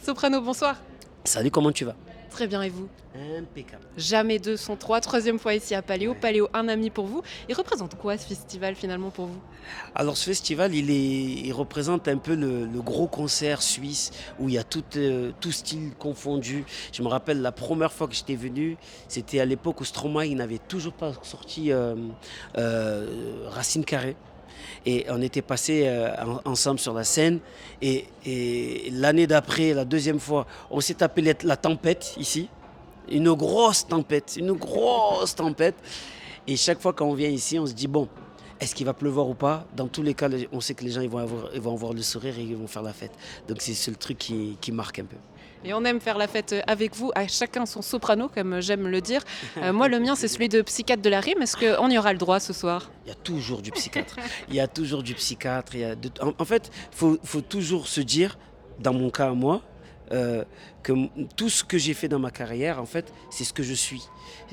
Soprano, bonsoir. Salut, comment tu vas? Très bien, et vous? Impeccable. Jamais deux sans trois, troisième fois ici à Paléo. Ouais. Paléo, un ami pour vous. Il représente quoi ce festival finalement pour vous? Alors ce festival, il représente un peu le gros concert suisse où il y a tout style confondu. Je me rappelle la première fois que j'étais venu, c'était à l'époque où Stromae n'avait toujours pas sorti Racine Carrée. Et on était passés ensemble sur la scène. Et l'année d'après, la deuxième fois, on s'est tapé la tempête ici. Une grosse tempête, une grosse tempête. Et chaque fois qu'on vient ici, on se dit, bon, est-ce qu'il va pleuvoir ou pas? Dans tous les cas, on sait que les gens ils vont avoir le sourire et ils vont faire la fête. Donc c'est le truc qui marque un peu. Et on aime faire la fête avec vous, à chacun son soprano, comme j'aime le dire. Moi, le mien, c'est celui de psychiatre de la rime. Est-ce qu'on y aura le droit ce soir? Il y a toujours du psychiatre. Il y a toujours du psychiatre. En fait, faut toujours se dire, dans mon cas à moi, que tout ce que j'ai fait dans ma carrière, en fait, c'est ce que je suis.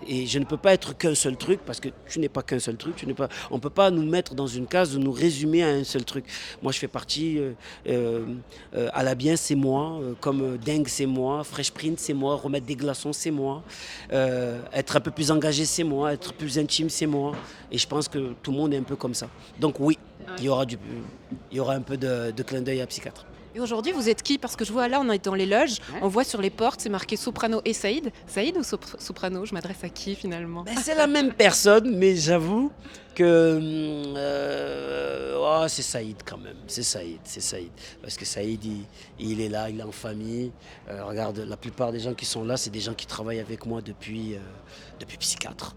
Et je ne peux pas être qu'un seul truc, parce que tu n'es pas qu'un seul truc. On ne peut pas nous mettre dans une case ou nous résumer à un seul truc. Moi, je fais partie, Alabien, c'est moi, comme Dingue, c'est moi, Fresh Prince, c'est moi, Remettre des glaçons, c'est moi, être un peu plus engagé, c'est moi, être plus intime, c'est moi. Et je pense que tout le monde est un peu comme ça. Donc oui, il y aura un peu de clin d'œil à psychiatre. Et aujourd'hui, vous êtes qui? Parce que je vois là, on est dans les loges, on voit sur les portes, c'est marqué Soprano et Saïd. Saïd ou Soprano? Je m'adresse à qui finalement? Ben, c'est la même personne, mais j'avoue que c'est Saïd quand même. C'est Saïd. Parce que Saïd, il est là, il est en famille. Regarde, la plupart des gens qui sont là, c'est des gens qui travaillent avec moi depuis psychiatre.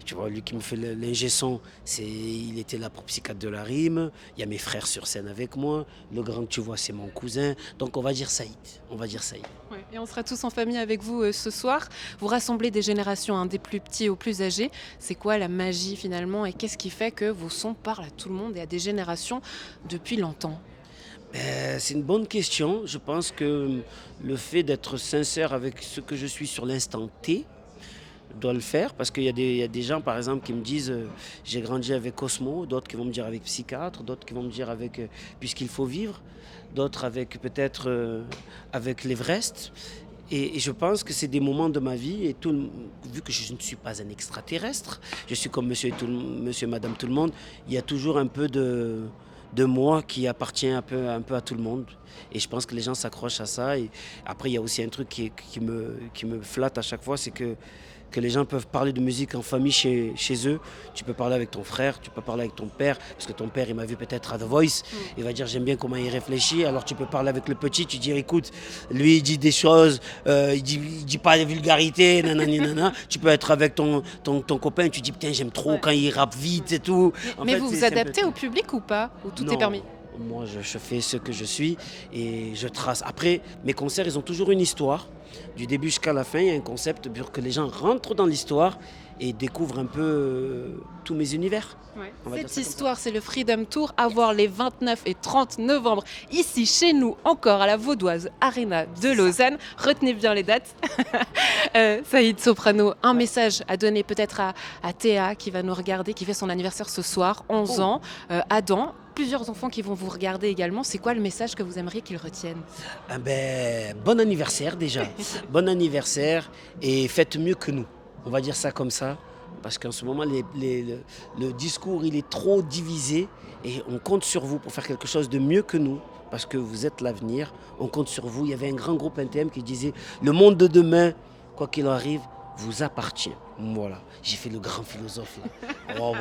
Tu vois, lui qui me fait l'ingé son, il était là pour psychiatre de la rime. Il y a mes frères sur scène avec moi. Le grand que tu vois, c'est mon cousin. Donc on va dire Saïd. Ouais. Et on sera tous en famille avec vous ce soir. Vous rassemblez des générations, hein, des plus petits aux plus âgés. C'est quoi la magie finalement et qu'est-ce qui fait que vos sons parlent à tout le monde et à des générations depuis longtemps? C'est une bonne question. Je pense que le fait d'être sincère avec ce que je suis sur l'instant T, dois le faire parce qu'il y a des gens par exemple qui me disent j'ai grandi avec Cosmo, d'autres qui vont me dire avec Psychiatre, d'autres qui vont me dire avec Puisqu'il faut vivre, d'autres avec peut-être avec l'Everest. Et je pense que c'est des moments de ma vie et vu que je ne suis pas un extraterrestre, je suis comme monsieur, madame, tout le monde, il y a toujours un peu de moi qui appartient un peu à tout le monde. Et je pense que les gens s'accrochent à ça. Et après, il y a aussi un truc qui me flatte à chaque fois, c'est que les gens peuvent parler de musique en famille chez eux. Tu peux parler avec ton frère, tu peux parler avec ton père, parce que ton père, il m'a vu peut-être à The Voice, il va dire j'aime bien comment il réfléchit. Alors tu peux parler avec le petit, tu dis écoute, lui il dit des choses, il dit pas des vulgarités, nanani, nanana. Tu peux être avec ton copain, tu dis putain j'aime trop quand il rappe vite et tout. Mais vous vous adaptez au public ou pas? Ou tout est permis? Moi, je fais ce que je suis et je trace. Après, mes concerts, ils ont toujours une histoire. Du début jusqu'à la fin, il y a un concept pour que les gens rentrent dans l'histoire et découvrent un peu tous mes univers. Ouais. Cette histoire, c'est le Freedom Tour à voir les 29 et 30 novembre, ici chez nous, encore à la Vaudoise Arena de Lausanne. Retenez bien les dates. Saïd Soprano, un message à donner peut-être à Théa qui va nous regarder, qui fait son anniversaire ce soir, 11 ans, Adam. Plusieurs enfants qui vont vous regarder également. C'est quoi le message que vous aimeriez qu'ils retiennent? Bon anniversaire déjà. Bon anniversaire et faites mieux que nous. On va dire ça comme ça. Parce qu'en ce moment, le discours, il est trop divisé et on compte sur vous pour faire quelque chose de mieux que nous. Parce que vous êtes l'avenir, on compte sur vous. Il y avait un grand groupe NTM qui disait « Le monde de demain, quoi qu'il arrive, vous appartient ». Voilà, j'ai fait le grand philosophe là. Wow.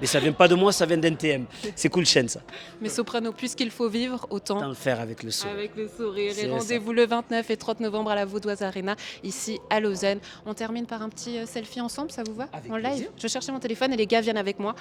Mais ça vient pas de moi, ça vient d'NTM. C'est cool chaîne ça. Mais Soprano, puisqu'il faut vivre, autant le faire avec le sourire. Avec le sourire. Et C'est rendez-vous le 29 et 30 novembre à la Vaudoise Arena, ici à Lausanne. On termine par un petit selfie ensemble, ça vous va? Avec en live plaisir. Je cherchais mon téléphone et les gars viennent avec moi.